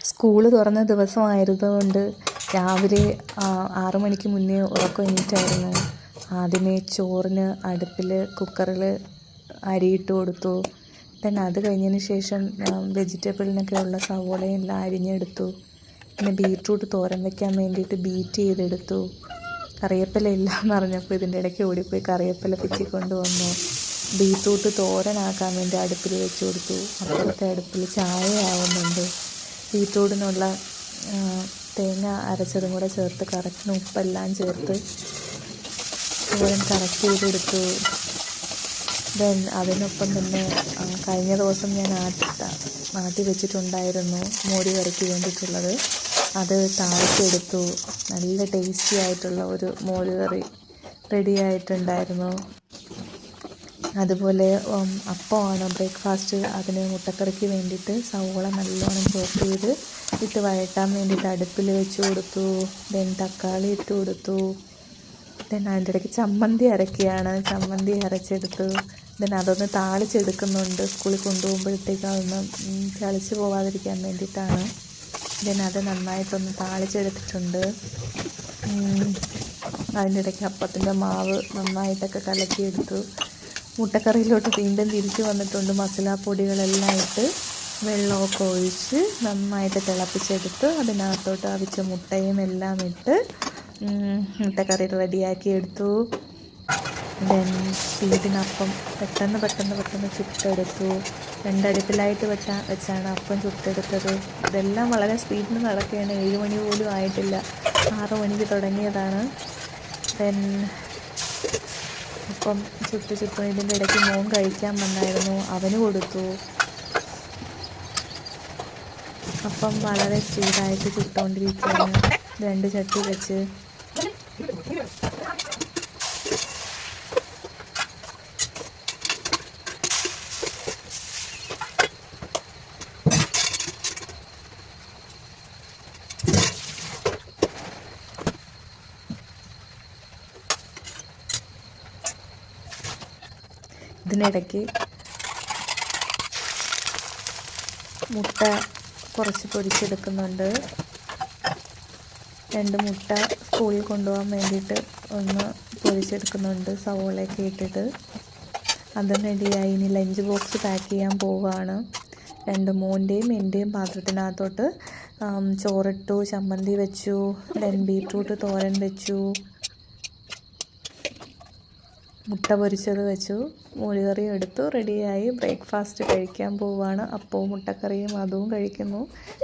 School തുറന്ന ദിവസമായതുകൊണ്ട് രാവിലെ 6 മണിക്ക് മുന്നേ ഉറക്കം എണീറ്റായിരുന്നു. ആദ്യമേ ചോറിന് അടുപ്പിൽ കുക്കറിൽ അരിയിട്ട് കൊടുത്തു. പിന്നെ അത് കഴിഞ്ഞതിന് ശേഷം വെജിറ്റബിളിനൊക്കെ ഉള്ള സവോളയെല്ലാം അരിഞ്ഞെടുത്തു. പിന്നെ ബീറ്റ്റൂട്ട് തോരൻ വയ്ക്കാൻ വേണ്ടിയിട്ട് ബീറ്റ് ചെയ്തെടുത്തു. കറിവേപ്പില ഇല്ലയെന്ന് അറിഞ്ഞപ്പോൾ ഇതിൻ്റെ ഇടയ്ക്ക് ഓടിപ്പോയി കറിവേപ്പില പിച്ചിക്കൊണ്ട് വന്നു. ബീറ്റ്റൂട്ട് തോരനാക്കാൻ വേണ്ടി അടുപ്പിൽ വെച്ച് കൊടുത്തു. അപ്പുറത്തെ അടുപ്പിൽ ചായ ആവുന്നുണ്ട്. ബീറ്റ്റൂട്ടിനുള്ള തേങ്ങ അരച്ചതും കൂടെ ചേർത്ത് കറക്റ്റിന് ഉപ്പെല്ലാം ചേർത്ത് തോരൻ കറക്റ്റ് ചെയ്തെടുത്തു. ദെൻ അതിനൊപ്പം തന്നെ കഴിഞ്ഞ ദിവസം ഞാൻ ആട്ടി വെച്ചിട്ടുണ്ടായിരുന്നു മോര് കറിക്ക് വേണ്ടിയിട്ടുള്ളത്. അത് താളിച്ചെടുത്തു. നല്ല ടേസ്റ്റി ആയിട്ടുള്ള ഒരു മോര് കറി റെഡി ആയിട്ടുണ്ടായിരുന്നു. അതുപോലെ അപ്പമാണ് ബ്രേക്ക്ഫാസ്റ്റ്. അതിന് മുട്ടക്കറിക്ക് വേണ്ടിയിട്ട് സവോള നല്ലോണം ചോപ്പ് ചെയ്ത് ഇട്ട് വഴറ്റാൻ വേണ്ടിയിട്ട് അടുപ്പിൽ വെച്ച് കൊടുത്തു. ദെൻ തക്കാളി ഇട്ട് കൊടുത്തു. ദെൻ അതിൻ്റെ ഇടയ്ക്ക് ചമ്മന്തി അരച്ചെടുത്തു. ദെൻ അതൊന്ന് താളിച്ചെടുക്കുന്നുണ്ട്. സ്കൂളിൽ കൊണ്ടുപോകുമ്പോഴത്തേക്ക് അതൊന്ന് ചളിച്ച് പോവാതിരിക്കാൻ വേണ്ടിയിട്ടാണ്. ദെൻ അത് നന്നായിട്ടൊന്ന് താളിച്ചെടുത്തിട്ടുണ്ട്. അതിൻ്റെ ഇടയ്ക്ക് അപ്പത്തിൻ്റെ മാവ് നന്നായിട്ടൊക്കെ കലക്കിയെടുത്തു. മുട്ടക്കറിയിലോട്ട് വീണ്ടും തിരിച്ചു വന്നിട്ടുണ്ട്. മസാലപ്പൊടികളെല്ലാം ഇട്ട് വെള്ളമൊക്കെ ഒഴിച്ച് നന്നായിട്ട് തിളപ്പിച്ചെടുത്ത് അതിനകത്തോട്ട് അവിച്ച മുട്ടയും എല്ലാം ഇട്ട് മുട്ടക്കറി റെഡിയാക്കി എടുത്തു. ദെൻ സ്പീഡിനപ്പം പെട്ടെന്ന് ചുട്ടെടുത്തു. രണ്ടടുപ്പിലായിട്ട് വെച്ചാണ് അപ്പം ചുട്ടെടുത്തത്. ഇതെല്ലാം വളരെ സ്പീഡിന് നടക്കുകയാണ്. 7 മണി പോലും ആയിട്ടില്ല. 6 മണിക്ക് തുടങ്ങിയതാണ്. ദെൻ അപ്പം ചുട്ട് ഇതിൻ്റെ ഇടയ്ക്ക് മോൻ കഴിക്കാൻ വന്നായിരുന്നു. അവന് കൊടുത്തു. അപ്പം വളരെ സ്പീഡായിട്ട് ചുട്ടുകൊണ്ടിരിക്കുകയാണ്. 2 ചട്ടി വെച്ച് ഇതിനിടയ്ക്ക് മുട്ട കുറച്ച് പൊരിച്ചെടുക്കുന്നുണ്ട്. 2 മുട്ട സ്കൂളിൽ കൊണ്ടുപോകാൻ വേണ്ടിയിട്ട് ഒന്ന് പൊരിച്ചെടുക്കുന്നുണ്ട് സവോളയൊക്കെ ഇട്ടിട്ട്. അതും റെഡിയായി. ഇനി ലഞ്ച് ബോക്സ് പാക്ക് ചെയ്യാൻ പോവുകയാണ്. 2 മോൻ്റെയും എൻ്റെയും പാത്രത്തിനകത്തോട്ട് ചോറിട്ടു, ചമ്മന്തി വെച്ചു, ദെൻ ബീറ്റ്റൂട്ട് തോരൻ വെച്ചു, മുട്ട പൊരിച്ചത് വെച്ചു, മോരുകറിയും എടുത്തു. റെഡിയായി. ബ്രേക്ക്ഫാസ്റ്റ് കഴിക്കാൻ പോവുകയാണ്. അപ്പവും മുട്ടക്കറിയും അതും കഴിക്കുന്നു.